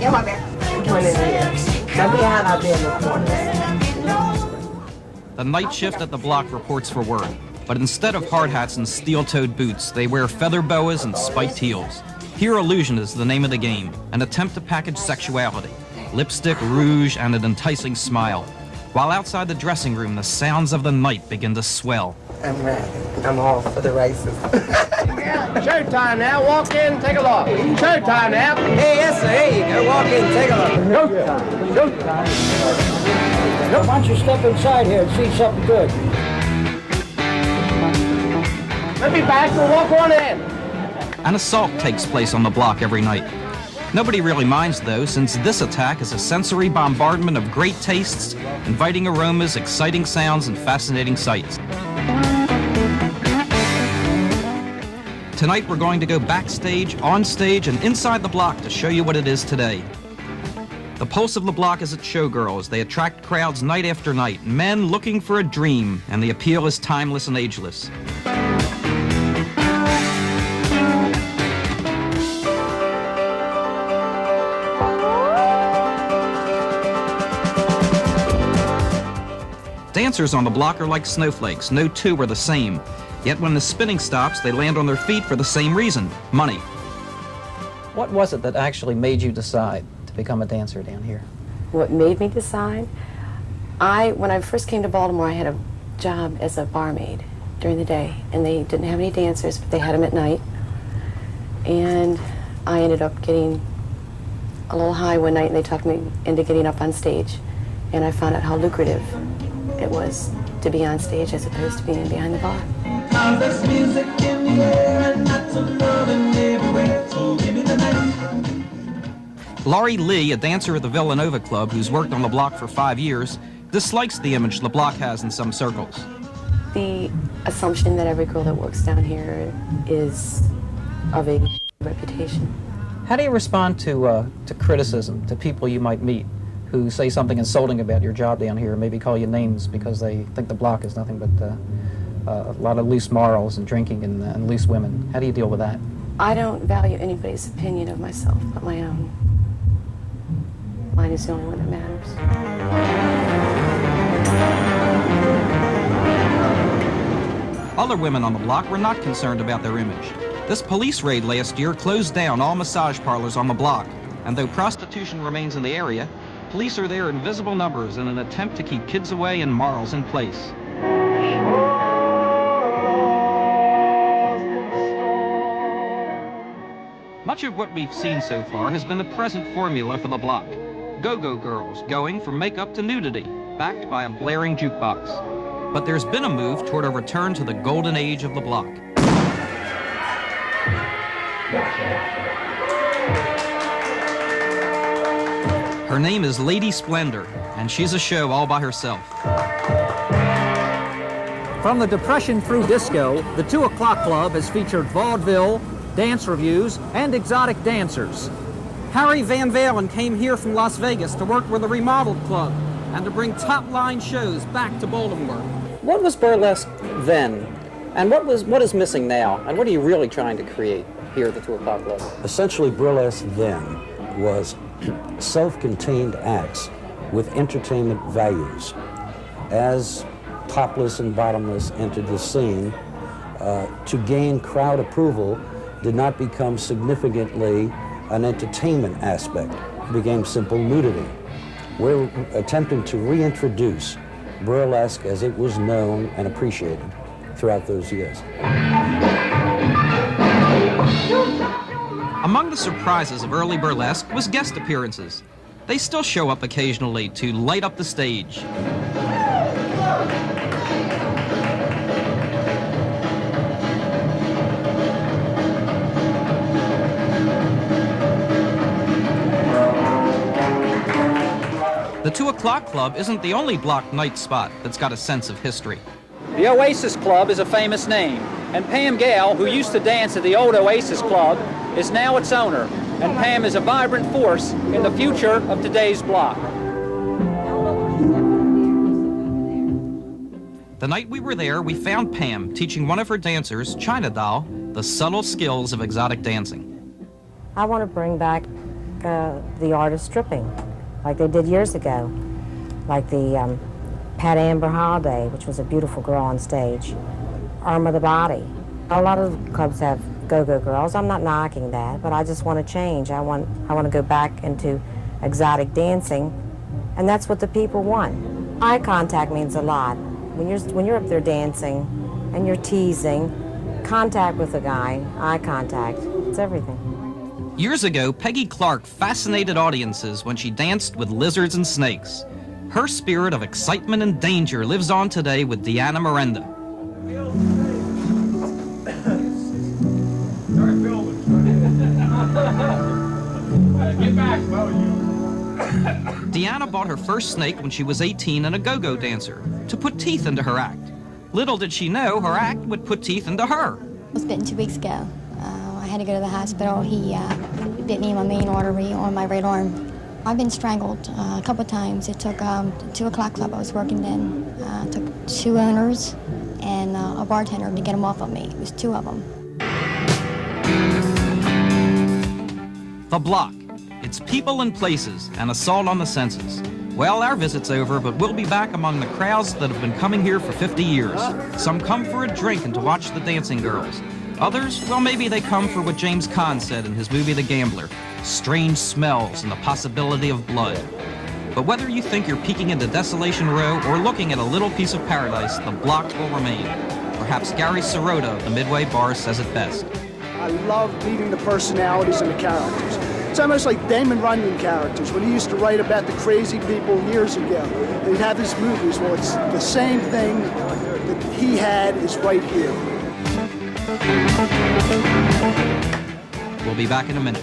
Come on there. Come in here. Come behind our bed in the corner. The night shift at the block reports for work, but instead of hard hats and steel-toed boots, they wear feather boas and spiked heels. Here, illusion is the name of the game, an attempt to package sexuality, lipstick, rouge, and an enticing smile. While outside the dressing room, the sounds of the night begin to swell. I'm ready. I'm all for the races. Showtime now. Walk in, take a look. Showtime now. Hey, yes, sir. Here you go. Walk in, take a look. Showtime. Why don't you step inside here and see something good? Let me back. We'll walk on in. An assault takes place on the block every night. Nobody really minds, though, since this attack is a sensory bombardment of great tastes, inviting aromas, exciting sounds, and fascinating sights. Tonight, we're going to go backstage, on stage, and inside the block to show you what it is today. The pulse of the block is its showgirls. They attract crowds night after night, men looking for a dream, and the appeal is timeless and ageless. Dancers on the block are like snowflakes. No two are the same. Yet when the spinning stops, they land on their feet for the same reason: money. What was it that actually made you decide to become a dancer down here? What made me decide? When I first came to Baltimore, I had a job as a barmaid during the day, and they didn't have any dancers, but they had them at night. And I ended up getting a little high one night, and they talked me into getting up on stage, and I found out how lucrative it was to be on stage as opposed to being behind the bar. Laurie Lee, a dancer at the Villanova Club who's worked on the block for 5 years, dislikes the image the block has in some circles. The assumption that every girl that works down here is of a reputation. How do you respond to criticism, to people you might meet who say something insulting about your job down here, maybe call you names because they think the block is nothing but a lot of loose morals and drinking and loose women? How do you deal with that? I don't value anybody's opinion of myself but my own. Mine is the only one that matters. Other women on the block were not concerned about their image. This police raid last year closed down all massage parlors on the block, and though prostitution remains in the area, police are there in visible numbers in an attempt to keep kids away and morals in place. Much of what we've seen so far has been the present formula for the block. Go-go girls going from makeup to nudity, backed by a blaring jukebox. But there's been a move toward a return to the golden age of the block. Her name is Lady Splendor, and she's a show all by herself. From the Depression through disco, the 2 O'Clock Club has featured vaudeville, dance reviews, and exotic dancers. Harry Van Valen came here from Las Vegas to work with the Remodeled Club and to bring top-line shows back to Baltimore. What was burlesque then? And what is missing now? And what are you really trying to create here at the 2 O'Clock Club? Essentially, burlesque then was self-contained acts with entertainment values. As Topless and Bottomless entered the scene, to gain crowd approval did not become significantly an entertainment aspect. It became simple nudity. We're attempting to reintroduce burlesque as it was known and appreciated throughout those years. Among the surprises of early burlesque was guest appearances. They still show up occasionally to light up the stage. The 2 O'Clock Club isn't the only block night spot that's got a sense of history. The Oasis Club is a famous name, and Pam Gale, who used to dance at the old Oasis Club, is now its owner, and Pam is a vibrant force in the future of today's block. The night we were there, we found Pam teaching one of her dancers, China Doll, the subtle skills of exotic dancing. I want to bring back the art of stripping, like they did years ago, like the Pat Amber Holiday, which was a beautiful girl on stage, Arm of the Body. A lot of clubs have go-go girls. I'm not knocking that, but I just want to change. I want to go back into exotic dancing, and that's what the people want. Eye contact means a lot. When you're up there dancing and you're teasing, contact with a guy, eye contact, it's everything. Years ago, Peggy Clark fascinated audiences when she danced with lizards and snakes. Her spirit of excitement and danger lives on today with Deanna Miranda. Get back, Deanna bought her first snake when she was 18 and a go-go dancer to put teeth into her act. Little did she know her act would put teeth into her. I was bitten 2 weeks ago. I had to go to the hospital. He bit me in my main artery on my right arm. I've been strangled a couple of times. It took 2 o'clock club I was working then. It took 2 owners and a bartender to get them off of me. It was 2 of them. The Block. It's people and places, and assault on the senses. Well, our visit's over, but we'll be back among the crowds that have been coming here for 50 years. Some come for a drink and to watch the dancing girls. Others, well, maybe they come for what James Caan said in his movie The Gambler, strange smells and the possibility of blood. But whether you think you're peeking into Desolation Row or looking at a little piece of paradise, the Block will remain. Perhaps Gary Sirota of the Midway Bar says it best. I love meeting the personalities and the characters. It's almost like Damon Runyon characters when he used to write about the crazy people years ago. They'd have his movies. Well, it's the same thing that he had is right here. We'll be back in a minute.